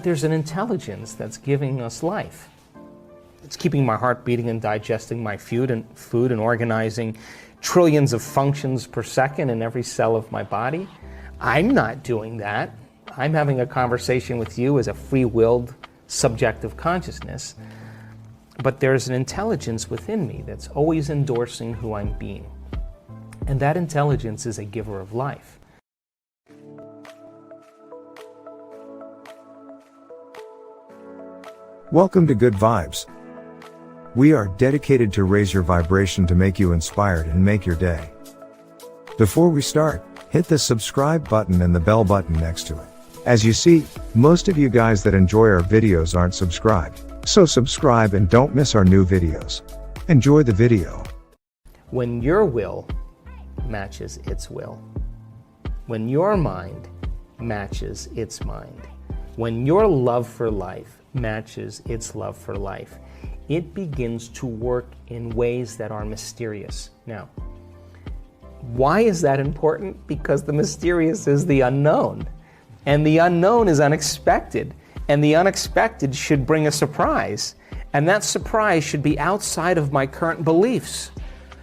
there's an intelligence that's giving us life. It's keeping my heart beating and digesting my food and organizing trillions of functions per second in every cell of my body. I'm not doing that. I'm having a conversation with you as a free-willed, subjective consciousness. But there's an intelligence within me that's always endorsing who I'm being. And that intelligence is a giver of life. Welcome to Good Vibes. We are dedicated to raise your vibration to make you inspired and make your day. Before we start, hit the subscribe button and the bell button next to it. As you see, most of you guys that enjoy our videos aren't subscribed, so subscribe and don't miss our new videos. Enjoy the video. When your will matches its will, when your mind matches its mind, when your love for life matches its love for life, it begins to work in ways that are mysterious. Now, why is that important? Because the mysterious is the unknown, and the unknown is unexpected, and the unexpected should bring a surprise, and that surprise should be outside of my current beliefs.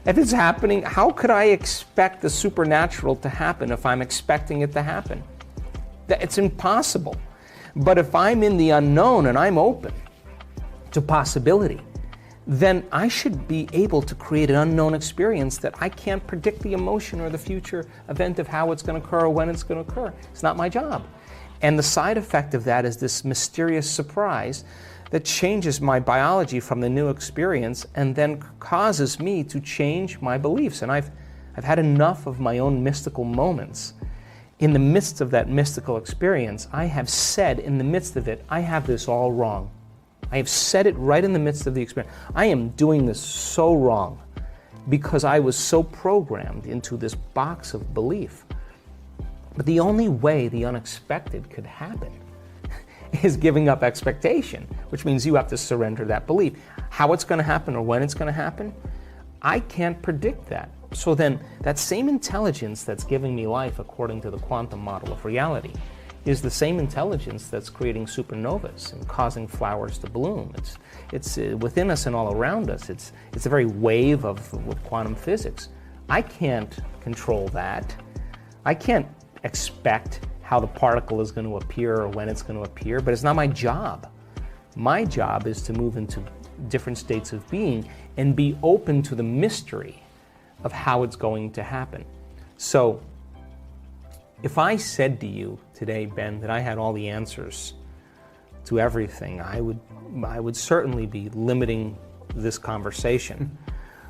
If it's happening, how could I expect the supernatural to happen if I'm expecting it to happen? It's impossible. But if I'm in the unknown and I'm open to possibility, then I should be able to create an unknown experience that I can't predict the emotion or the future event of how it's going to occur or when it's going to occur. It's not my job. And the side effect of that is this mysterious surprise that changes my biology from the new experience and then causes me to change my beliefs. And I've had enough of my own mystical moments. In the midst of that mystical experience, I have said in the midst of it, I have this all wrong. I have said it right in the midst of the experience. I am doing this so wrong because I was so programmed into this box of belief. But the only way the unexpected could happen is giving up expectation, which means you have to surrender that belief. How it's going to happen or when it's going to happen, I can't predict that. So then, that same intelligence that's giving me life according to the quantum model of reality is the same intelligence that's creating supernovas and causing flowers to bloom. It's within us and all around us. It's a very wave of quantum physics. I can't control that. I can't expect how the particle is going to appear or when it's going to appear, but it's not my job. My job is to move into different states of being and be open to the mystery of how it's going to happen. So, if I said to you today, Ben, that I had all the answers to everything, I would certainly be limiting this conversation.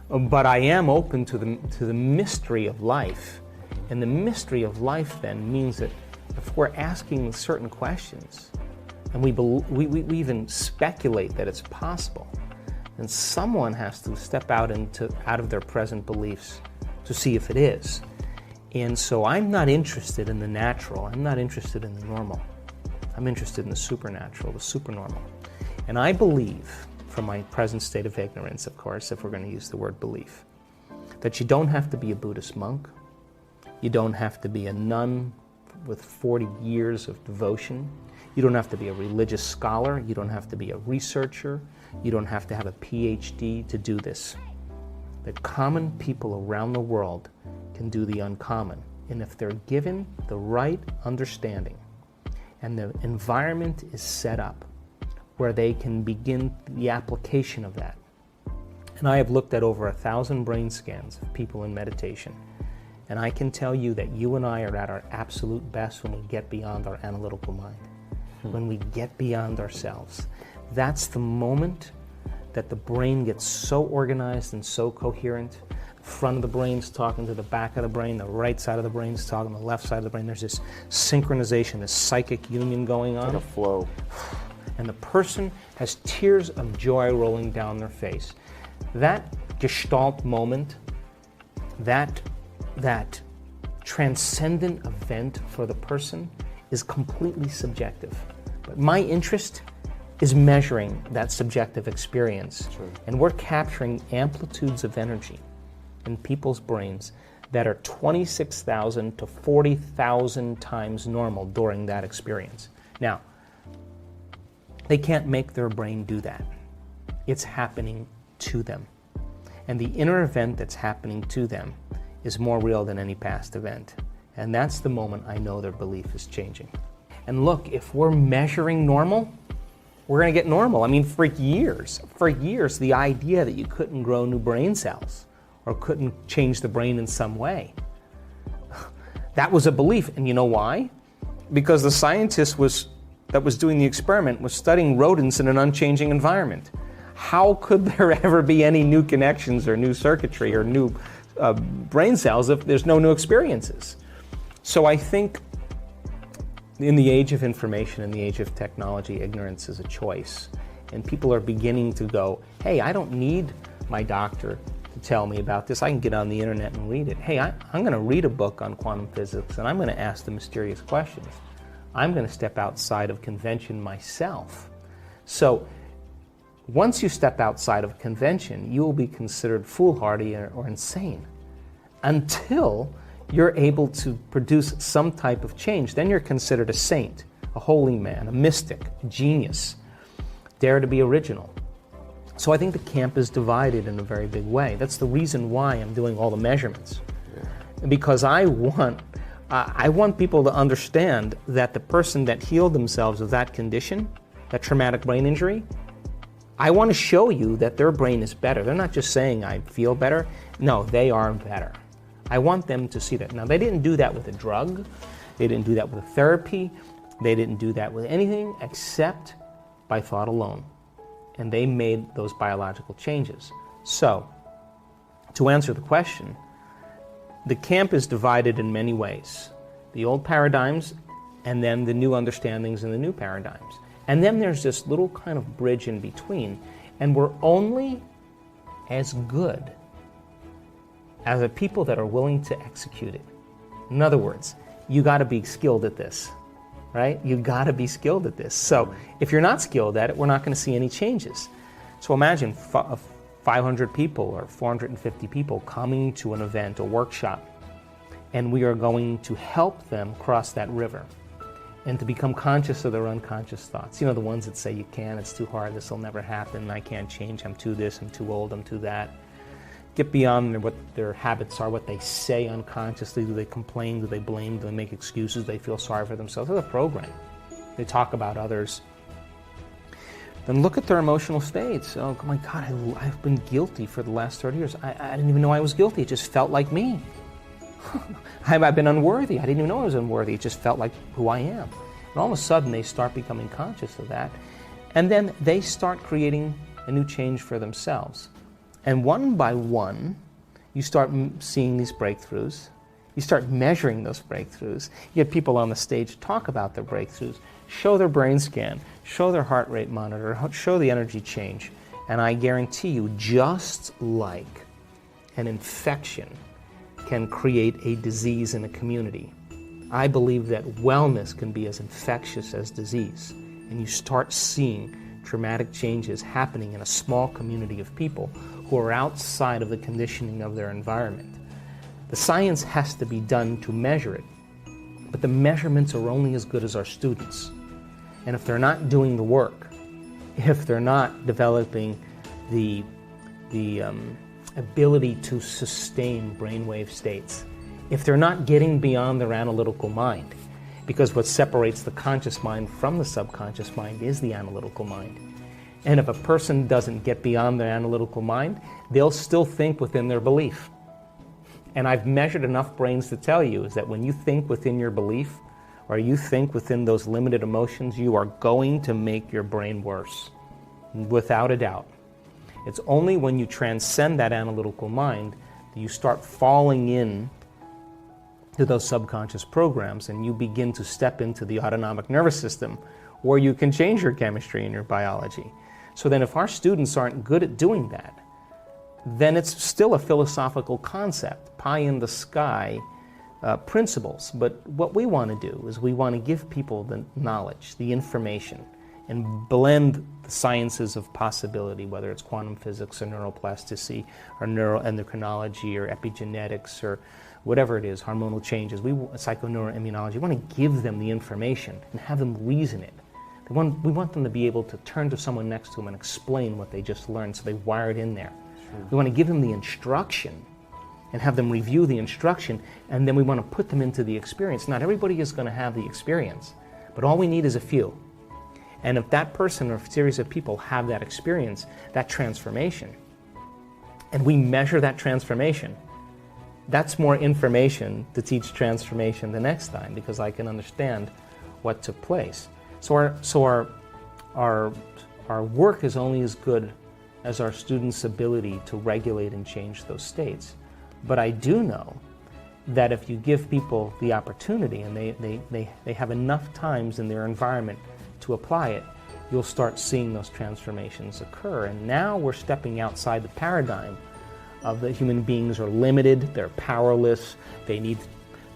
But I am open to the mystery of life. And the mystery of life then means that if we're asking certain questions, and we even speculate that it's possible, then someone has to step out of their present beliefs to see if it is. And so I'm not interested in the natural. I'm not interested in the normal. I'm interested in the supernatural, the supernormal. And I believe, from my present state of ignorance, of course, if we're going to use the word belief, that you don't have to be a Buddhist monk. You don't have to be a nun with 40 years of devotion. You don't have to be a religious scholar. You don't have to be a researcher. You don't have to have a PhD to do this. That common people around the world can do the uncommon. And if they're given the right understanding and the environment is set up where they can begin the application of that. And I have looked at over 1,000 brain scans of people in meditation. And I can tell you that you and I are at our absolute best when we get beyond our analytical mind. When we get beyond ourselves. That's the moment that the brain gets so organized and so coherent. The front of the brain's talking to the back of the brain, the right side of the brain's talking to the left side of the brain. There's this synchronization, this psychic union going on. Like a flow. And the person has tears of joy rolling down their face. That gestalt moment, that transcendent event for the person is completely subjective. But my interest is measuring that subjective experience. True. And we're capturing amplitudes of energy in people's brains that are 26,000 to 40,000 times normal during that experience. Now, They can't make their brain do that. It's happening to them. And the inner event that's happening to them is more real than any past event. And that's the moment I know their belief is changing. And look, if we're measuring normal, we're going to get normal. I mean, for years, the idea that you couldn't grow new brain cells or couldn't change the brain in some way, that was a belief. And you know why? Because the scientist that was doing the experiment was studying rodents in an unchanging environment. How could there ever be any new connections or new circuitry or new brain cells if there's no new experiences? So I think in the age of information, in the age of technology, ignorance is a choice. And people are beginning to go, hey, I don't need my doctor to tell me about this. I can get on the internet and read it. Hey, I'm going to read a book on quantum physics and I'm going to ask the mysterious questions. I'm going to step outside of convention myself. So once you step outside of convention, you will be considered foolhardy or insane until you're able to produce some type of change. Then you're considered a saint, a holy man, a mystic, a genius. Dare to be original. So I think the camp is divided in a very big way. That's the reason why I'm doing all the measurements. Yeah. Because I want people to understand that the person that healed themselves of that condition, that traumatic brain injury, I want to show you that their brain is better. They're not just saying I feel better. No, they are better. I want them to see that. Now, they didn't do that with a drug. They didn't do that with a therapy. They didn't do that with anything except by thought alone. And they made those biological changes. So, to answer the question, the camp is divided in many ways. The old paradigms, and then the new understandings and the new paradigms. And then there's this little kind of bridge in between, and we're only as good as the people that are willing to execute it. In other words, you got to be skilled at this, right? You got to be skilled at this. So if you're not skilled at it, we're not going to see any changes. So imagine 500 people or 450 people coming to an event, a workshop, and we are going to help them cross that river and to become conscious of their unconscious thoughts. You know, the ones that say you can't, it's too hard, this will never happen, I can't change, I'm too this, I'm too old, I'm too that. Get beyond what their habits are, what they say unconsciously. Do they complain? Do they blame? Do they make excuses? Do they feel sorry for themselves? They're a program. They talk about others. Then look at their emotional states. Oh my God, I've been guilty for the last 30 years. I didn't even know I was guilty. It just felt like me. I've been unworthy. I didn't even know I was unworthy. It just felt like who I am. And all of a sudden, they start becoming conscious of that. And then they start creating a new change for themselves. And one by one, you start seeing these breakthroughs. You start measuring those breakthroughs. You get people on the stage talk about their breakthroughs, show their brain scan, show their heart rate monitor, show the energy change. And I guarantee you, just like an infection can create a disease in a community, I believe that wellness can be as infectious as disease. And you start seeing dramatic changes happening in a small community of people who are outside of the conditioning of their environment. The science has to be done to measure it, but the measurements are only as good as our students. And if they're not doing the work, if they're not developing the ability to sustain brainwave states, if they're not getting beyond their analytical mind, because what separates the conscious mind from the subconscious mind is the analytical mind. And if a person doesn't get beyond their analytical mind, they'll still think within their belief. And I've measured enough brains to tell you is that when you think within your belief, or you think within those limited emotions, you are going to make your brain worse, without a doubt. It's only when you transcend that analytical mind that you start falling in to those subconscious programs and you begin to step into the autonomic nervous system where you can change your chemistry and your biology. So then if our students aren't good at doing that, then it's still a philosophical concept, pie in the sky principles. But what we want to do is we want to give people the knowledge, the information, and blend the sciences of possibility, whether it's quantum physics or neuroplasticity or neuroendocrinology or epigenetics or whatever it is, hormonal changes, psychoneuroimmunology. We want to give them the information and have them reason it. We want them to be able to turn to someone next to them and explain what they just learned, so they wire it in there. Sure. We want to give them the instruction and have them review the instruction, and then we want to put them into the experience. Not everybody is going to have the experience, but all we need is a few. And if that person or a series of people have that experience, that transformation, and we measure that transformation, that's more information to teach transformation the next time, because I can understand what took place. So our work is only as good as our students' ability to regulate and change those states. But I do know that if you give people the opportunity and they have enough times in their environment to apply it, you'll start seeing those transformations occur. And now we're stepping outside the paradigm of the human beings are limited, they're powerless, they need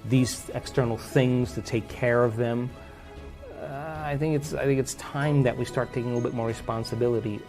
these external things to take care of them. I think it's time that we start taking a little bit more responsibility.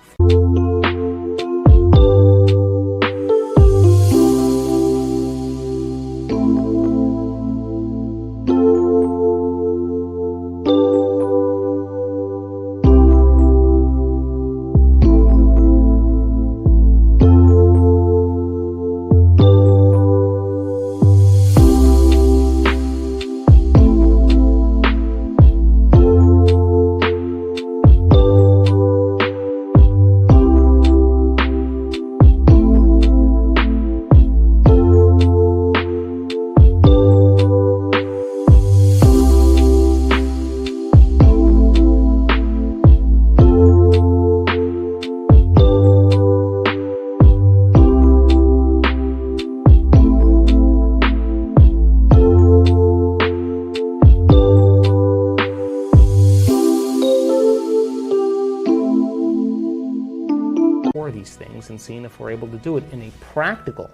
These things and seeing if we're able to do it in a practical,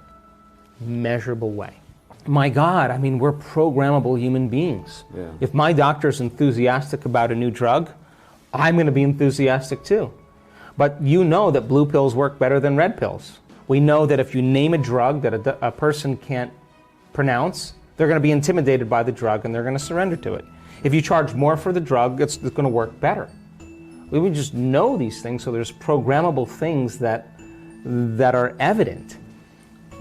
measurable way. My God, I mean, we're programmable human beings. Yeah. If my doctor's enthusiastic about a new drug, I'm going to be enthusiastic too. But you know that blue pills work better than red pills. We know that if you name a drug that a person can't pronounce, they're going to be intimidated by the drug and they're going to surrender to it. If you charge more for the drug, it's going to work better. We just know these things, so there's programmable things that are evident.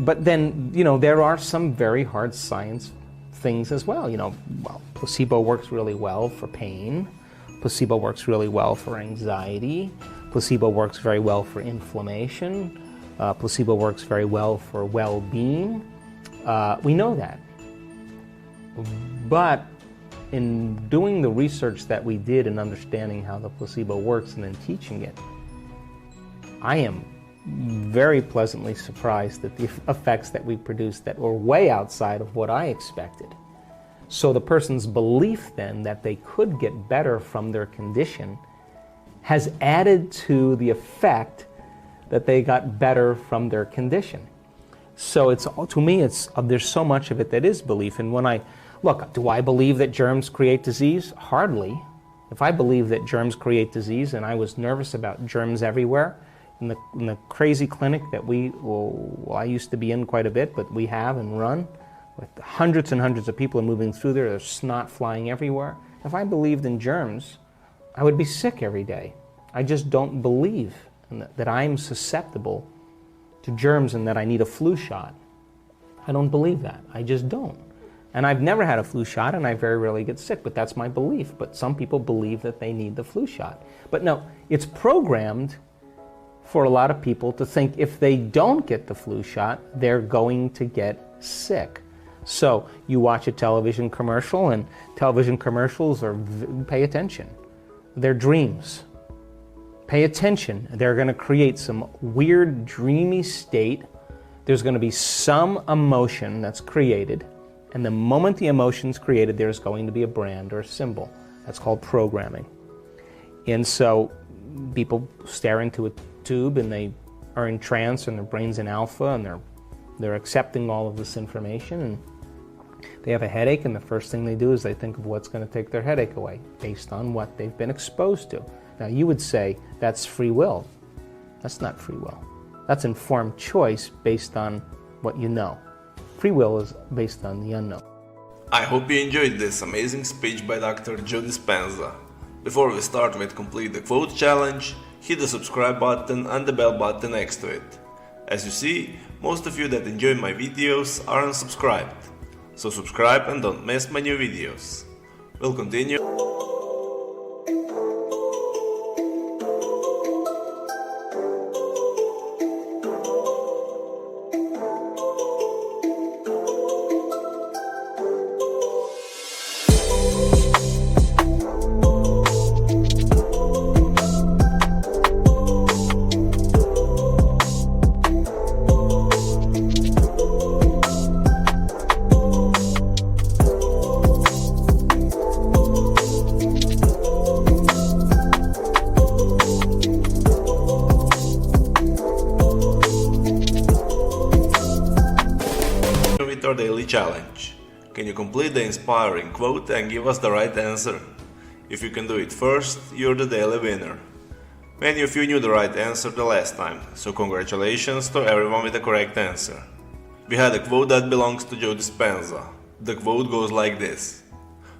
But then, there are some very hard science things as well. Placebo works really well for pain. Placebo works really well for anxiety. Placebo works very well for inflammation. Placebo works very well for well-being. We know that. But in doing the research that we did and understanding how the placebo works and then teaching it, I am very pleasantly surprised at the effects that we produced that were way outside of what I expected. So the person's belief then that they could get better from their condition has added to the effect that they got better from their condition. So to me, there's so much of it that is belief. And when look, do I believe that germs create disease? Hardly. If I believe that germs create disease, and I was nervous about germs everywhere, in the crazy clinic that I used to be in quite a bit, but we have and run, with hundreds and hundreds of people moving through there, there's snot flying everywhere. If I believed in germs, I would be sick every day. I just don't believe that I'm susceptible to germs and that I need a flu shot. I don't believe that. I just don't. And I've never had a flu shot, and I very rarely get sick, but that's my belief. But some people believe that they need the flu shot. But no, it's programmed for a lot of people to think if they don't get the flu shot, they're going to get sick. So you watch a television commercial, and television commercials pay attention. They're dreams. Pay attention. They're going to create some weird, dreamy state. There's going to be some emotion that's created. And the moment the emotion's created, there's going to be a brand or a symbol. That's called programming. And so people stare into a tube and they are in trance and their brain's in alpha and they're accepting all of this information, and they have a headache, and the first thing they do is they think of what's going to take their headache away based on what they've been exposed to. Now you would say that's free will. That's not free will. That's informed choice based on what you know. Free will is based on the unknown. I hope you enjoyed this amazing speech by Dr. Joe Dispenza. Before we start with complete the quote challenge, hit the subscribe button and the bell button next to it. As you see, most of you that enjoy my videos are unsubscribed, so subscribe and don't miss my new videos. We'll continue. With our daily challenge. Can you complete the inspiring quote and give us the right answer? If you can do it first, you're the daily winner. Many of you knew the right answer the last time, so congratulations to everyone with the correct answer. We had a quote that belongs to Dispenza. The quote goes like this: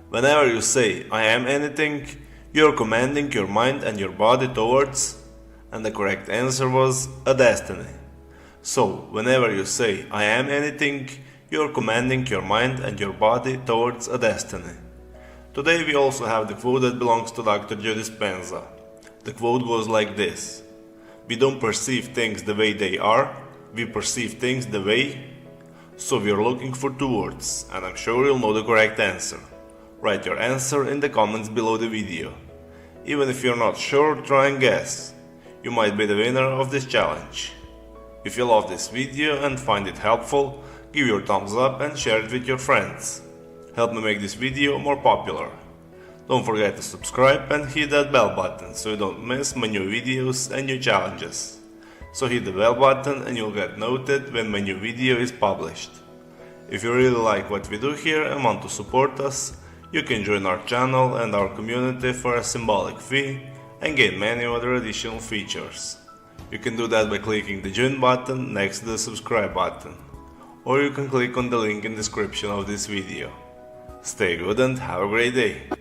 whenever you say I am anything, you're commanding your mind and your body towards, and the correct answer was a destiny. So, whenever you say I am anything, you're commanding your mind and your body towards a destiny. Today we also have the quote that belongs to Dr. Dispenza. The quote goes like this: we don't perceive things the way they are, we perceive things the way. So we're looking for two words, and I'm sure you'll know the correct answer. Write your answer in the comments below the video. Even if you're not sure, try and guess. You might be the winner of this challenge. If you love this video and find it helpful, give your thumbs up and share it with your friends. Help me make this video more popular. Don't forget to subscribe and hit that bell button so you don't miss my new videos and new challenges. So hit the bell button and you'll get noted when my new video is published. If you really like what we do here and want to support us, you can join our channel and our community for a symbolic fee and gain many other additional features. You can do that by clicking the join button next to the subscribe button, or you can click on the link in the description of this video. Stay good and have a great day!